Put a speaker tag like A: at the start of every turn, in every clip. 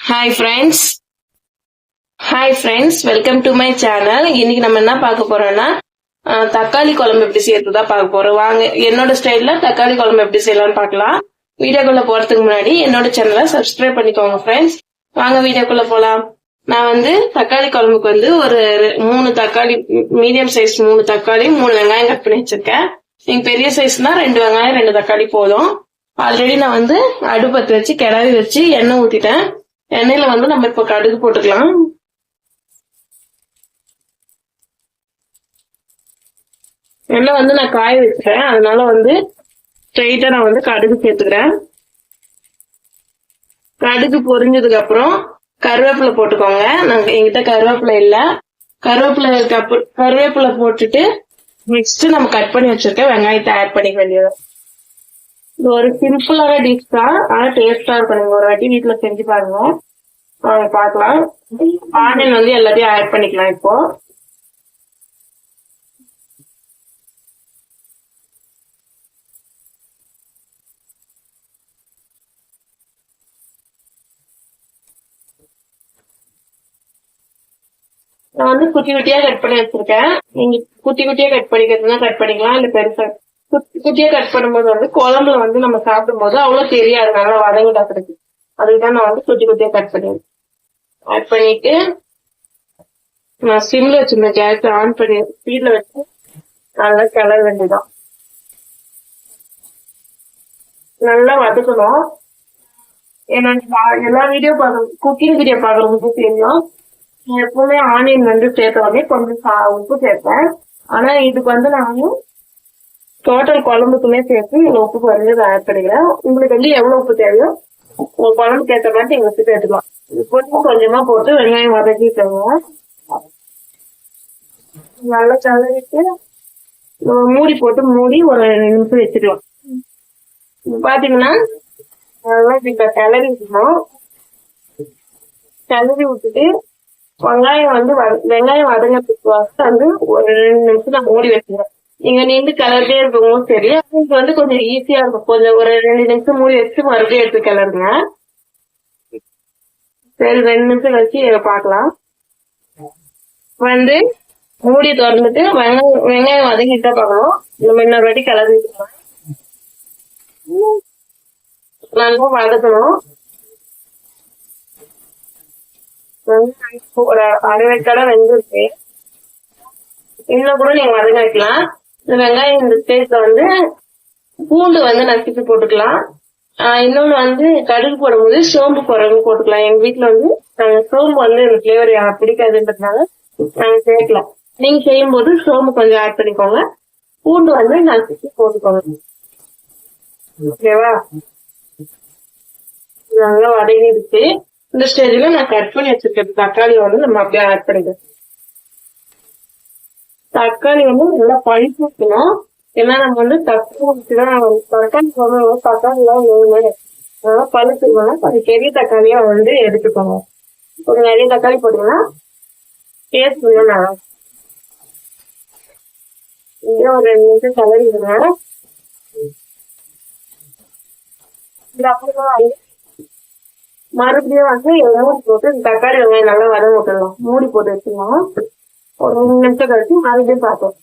A: Hi friends welcome to my channel. இன்னைக்கு நம்ம என்ன பார்க்க போறோம்னா தக்காளி குழம்பு எப்படி செய்யறதுதான் பார்க்க போறோம். வாங்க என்னோட ஸ்டைல்ல தக்காளி குழம்பு எப்படி செய்யலாம்னு பார்க்கலாம். வீடியோக்குள்ள போறதுக்கு முன்னாடி என்னோட சேனலை சப்ஸ்கிரைப் பண்ணிக்கோங்க ஃப்ரெண்ட்ஸ். வாங்க வீடியோக்குள்ள போலாம். நான் தக்காளி குழம்புக்கு ஒரு 3 தக்காளி, மீடியம் சைஸ் 3 தக்காளி, 3 வெங்காயம் கட் பண்ணி வச்சிருக்கேன். நீங்க பெரிய சைஸ்னா 2 வெங்காயம் 2 தக்காளி போதும். ஆல்ரெடி நான் அடுப்பத்தை வச்சு கிளறி வச்சு எண்ணெய் ஊத்திட்டேன். எண்ணெயில நம்ம இப்ப கடுகு போட்டுக்கலாம். எண்ணெய் நான் காய வச்சுட்டேன், அதனால ஸ்ட்ரைட்டா நான் கடுகு சேர்த்துக்கிறேன். கடுகு பொரிஞ்சதுக்கு அப்புறம் கருவேப்பிலை போட்டுக்கோங்க. என்கிட்ட கருவேப்பிலை இல்ல, கருவேப்பிலை போட்டுட்டு நெக்ஸ்ட் நம்ம கட் பண்ணி வச்சிருக்க வெங்காயத்தை ஆட் பண்ணிக்க வேண்டியது. இது ஒரு சிம்பிளான டிஷ் தான், ஆனா டேஸ்டா இருக்கும். நீங்க ஒரு வாட்டி வீட்டுல செஞ்சு பாருங்க. பார்க்கலாம். ஆனியன் எல்லாத்தையும் ஆட் பண்ணிக்கலாம். இப்போ நான் குட்டி குட்டியா கட் பண்ணி வச்சிருக்கேன். நீங்க குட்டி குட்டியா கட் பண்ணிக்கிறதுனா கட் பண்ணிக்கலாம், இல்ல பெருசா குட்டியா கட் பண்ணும்போது குழம்புல நம்ம சாப்பிடும் போது அவ்வளவு தெரியாது, நல்லா வதங்கிடாக்கிறதுக்கு. அதுக்குதான் நான் குட்டி குட்டியா கட் பண்ணிடுறேன். ஆட் பண்ணிட்டு நான் சிம்ல வச்சிருந்தேன், கேஸ் ஆன் பண்ணி ஸ்பீட்ல வச்சு நல்லா கிளற வேண்டியதான். நல்லா வதக்கணும். ஏன்னா எல்லா வீடியோ குக்கிங் வீடியோ பாக்குறவங்களுக்கு தெரியும், எப்பவுமே ஆனியன் சேர்த்த உடனே கொஞ்சம் உப்பு சேர்ப்பேன். ஆனா இதுக்கு நான் டோட்டல் குழம்புக்குமே சேர்த்து இவ்வளவு உப்பு குறைஞ்சது ஆட் பண்ணிக்கிறேன். உங்களுக்கு எவ்வளவு உப்பு தேவையோ உங்க குழம்புக்கு ஏற்ற மாதிரி நீங்க உப்பு சேர்த்துக்கலாம். கொஞ்சம் கொஞ்சமா போட்டு வெங்காயம் வதக்கிக்கோங்க. நல்லா கலரிட்டு மூடி போட்டு மூடி ஒரு 2 நிமிஷம் வச்சுக்கலாம். பாத்தீங்கன்னா நல்லா இப்ப கிளறி விட்டுணும். கிளறி விட்டுட்டு வெங்காயம் வதங்கிறதுக்கு ஒரு 2 நிமிஷம் நான் மூடி வச்சுக்கிறேன். நீங்க நின்று கிளறதே இருக்கவும் சரி, உங்களுக்கு கொஞ்சம் ஈஸியா இருக்கும். கொஞ்சம் ஒரு 2 நிமிஷம் மூடி வச்சு மறுபடியும் எடுத்து கிளறுங்க. சரி, 2 நிமிஷம் கழிச்சு பார்க்கலாம். மூடி திறந்துட்டு வெங்காயம் வதங்கிட்டா பார்க்கணும். நம்ம இன்னொரு வாட்டி கிளறி விட்டுக்கலாம். நல்லா வதக்கணும். ஒரு 1/2 கடை வெந்திருக்கு. இன்னும் கூட நீங்க வதங்க வைக்கலாம். இந்த வெங்காயம் இந்த ஸ்டேஜ்ல பூண்டு நசுக்கி போட்டுக்கலாம். இன்னொன்னு கடுகு போடும்போது சோம்பு போட்டுக்கலாம். எங்க வீட்டுல சோம்பு இந்த பிளேவர் பிடிக்காதுன்றதுனால நாங்க சேர்க்கலாம். நீங்க செய்யும் போது சோம்பு கொஞ்சம் ஆட் பண்ணிக்கோங்க. பூண்டு நசுக்கி போட்டுக்கோங்க. ஓகேவா? நல்லா வதங்கிடுச்சு. இந்த ஸ்டேஜ்ல நான் கட் பண்ணி வச்சிருக்கேன் தக்காளி நம்ம அப்படியே ஆட் பண்ணிக்கலாம். தக்காளி நல்லா பழுத்து வைக்கணும். ஏன்னா நம்ம தக்காளி எல்லாம் நல்லா பழுத்துக்கோங்க. கொஞ்சம் பெரிய தக்காளியா எடுத்துக்கோங்க. ஒரு நிறைய தக்காளி போட்டீங்கன்னா டேஸ்ட் நல்லா இங்கே ஒரு 2 நிமிஷம் கிளறிடுங்க. அப்புறம் மறுபடியும் எல்லாம் போட்டு தக்காளி வெங்காயம் நல்லா வதங்க விட்டுடலாம். மூடி போட்டு வச்சுக்கலாம். ஒரு 2 நிமிஷம் கழிச்சு மறுபடியும் பார்த்தோம்.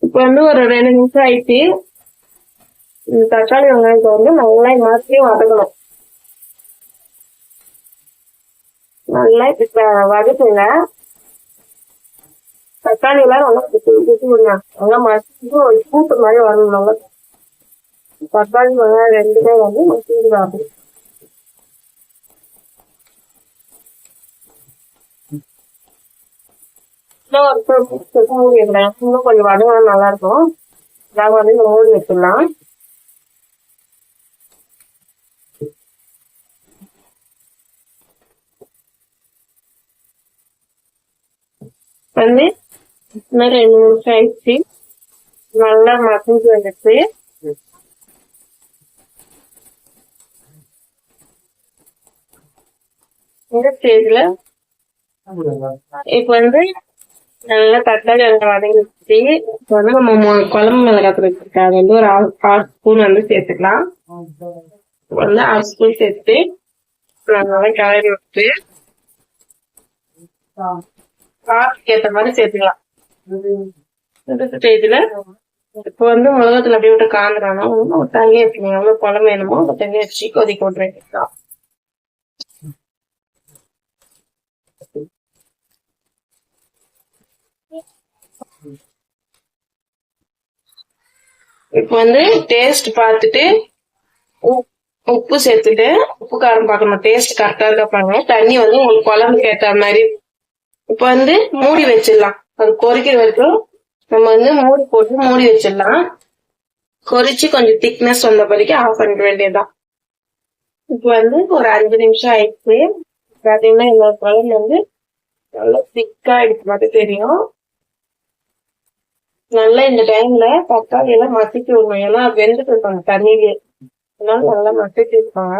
A: இப்ப ஒரு 2 நிமிஷம் ஆயிடுச்சு. இந்த தக்காளி வெங்காயத்தை நல்லா மறுபடியும் வதக்கணும். நல்லா இப்ப வதக்குங்க. தக்காளி எல்லாம் நல்லா விடுங்க. நல்லா மசிச்சு ஒரு கூட்டு மாதிரி வரணும். நல்லா தக்காளி வெங்காயம் 2மே மசிச்சு ஆகும். இன்னும் கொஞ்சம் வதங்க நல்லா இருக்கும். நாங்க மூடி வச்சிடலாம். இன்னும் 2 நிமிஷம் ஆயிடுச்சு. நல்லா மசிஞ்சு வந்துச்சு. இந்த ஸ்டேஜ்ல இப்ப நல்லா தக்காளி வதங்கிடுச்சு. இப்ப நம்ம குழம்பு மிளகாய் வச்சிருக்கேன். அது ஒரு 1/2 ஸ்பூன் சேர்த்துக்கலாம். வந்து 1/2 ஸ்பூன் சேர்த்து நல்லா கிளறி விட்டு காரத்துக்கு ஏற்ற மாதிரி சேர்த்துக்கலாம். இதுல இப்ப வந்து மிளகாத்தூள் அப்படியே விட்டு காந்துறானா ஒரு தண்ணி வச்சுக்கோங்க. எவ்வளவு குழம்பு வேணுமோ அந்த தண்ணி வச்சு கொதிக்க விட்டுறேன். இப்ப வந்து டேஸ்ட் பார்த்துட்டு உப்பு சேர்த்துட்டு உப்பு காரம் பார்க்கணும். டேஸ்ட் கரெக்டா இருக்கா பாருங்க. தண்ணி வந்து உங்களுக்கு குழம்புக்கு ஏற்ற மாதிரி. இப்ப வந்து மூடி வச்சிடலாம். அது கொதிக்கிற வரைக்கும் நம்ம வந்து மூடி போட்டு மூடி வச்சிடலாம். கொதிச்சு கொஞ்சம் திக்னஸ் வந்த பிறகு ஆஃப் பண்ணிக்க வேண்டியதுதான். இப்ப வந்து ஒரு 5 நிமிஷம் ஆயிடுச்சு. பாத்தீங்கன்னா என்னோட குழம்பு வந்து நல்லா திக்கா ஆயிடுச்சு மாதிரி தெரியும். நல்லா இந்த டைம்ல தக்காளி எல்லாம் மசிச்சு விடணும். ஏன்னா வெந்துட்டு இருப்பாங்க தண்ணியிலே. அதனால நல்லா மசிச்சு இருப்பாங்க.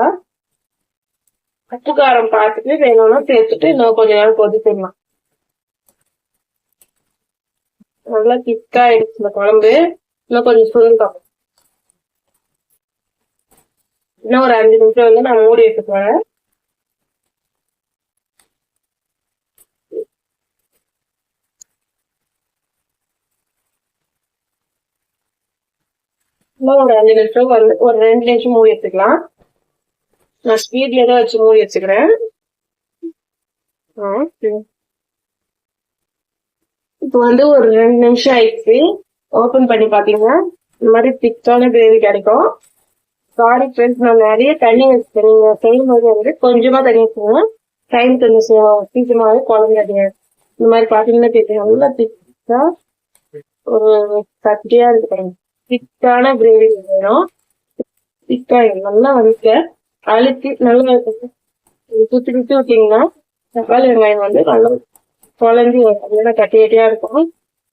A: உப்பு காரம் பார்த்துட்டு வேணும்னா சேர்த்துட்டு இன்னும் கொஞ்ச நேரம் கொதிச்சிடலாம். நல்லா திக்கா ஆயிடுச்சு இந்த குழம்பு. இன்னும் கொஞ்சம் சுருங்கும். இன்னும் ஒரு 5 நிமிஷம் வந்து நான் மூடி வச்சுக்குவேன். இன்னும் ஒரு 5 நிமிஷம் வந்து ஒரு 2 நிமிஷம் மூடி வச்சுக்கலாம். நான் ஸ்பீட்ல தான் வச்சு மூடி வச்சுக்கிறேன். இப்போ வந்து ஒரு 2 நிமிஷம் ஆயிடுச்சு. ஓபன் பண்ணி பாத்தீங்கன்னா இந்த மாதிரி திக்கான கிரேவி கிடைக்கும். சாரி ஃப்ரெண்ட்ஸ், நான் நிறைய தண்ணி வச்சுக்கேன். நீங்க செய்யும்போது வந்து கொஞ்சமா தண்ணி வச்சுக்கோங்க. டைம் கொஞ்சம் சீக்கிரமாவே குழம்பு. இந்த மாதிரி பாத்தீங்கன்னா தெரியும். நல்லா திக்கா ஒரு சட்டியா இருக்கு. திக்கான கிரேவி வேணும். திக்கா நல்லா வந்து அழுத்தி நல்லா சுத்தி சுத்தி விட்டீங்கன்னா தக்காளி வெங்காயம் வந்து நல்லா குழந்தி நல்லா கட்டி கட்டியா இருக்கும்.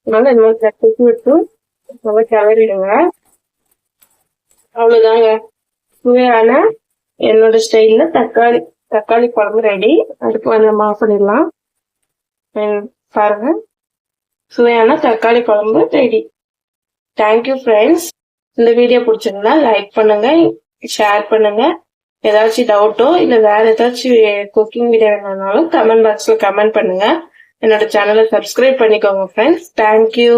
A: அதனால இந்த மாதிரி தட்டி விட்டு நல்லா கிளறிடுங்க. அவ்வளவுதாங்க, சுவையான என்னோட ஸ்டைல்ல தக்காளி குழம்பு ரெடி. அதுக்கு வந்து நம்ம ஆஃப் பண்ணிடலாம். பாருங்க, சுவையான தக்காளி குழம்பு ரெடி. Thank you friends. இந்த வீடியோ பிடிச்சிருந்தா லைக் பண்ணுங்க, ஷேர் பண்ணுங்க. ஏதாச்சும் டவுட்டோ இல்ல வேற ஏதாச்சும் குக்கிங் வீடியோ வேணும்னாலும் கமெண்ட் பாக்ஸ்ல கமெண்ட் பண்ணுங்க. என்னோட சேனலை சப்ஸ்கிரைப் பண்ணிக்கோங்க ஃப்ரெண்ட்ஸ். தேங்க்யூ.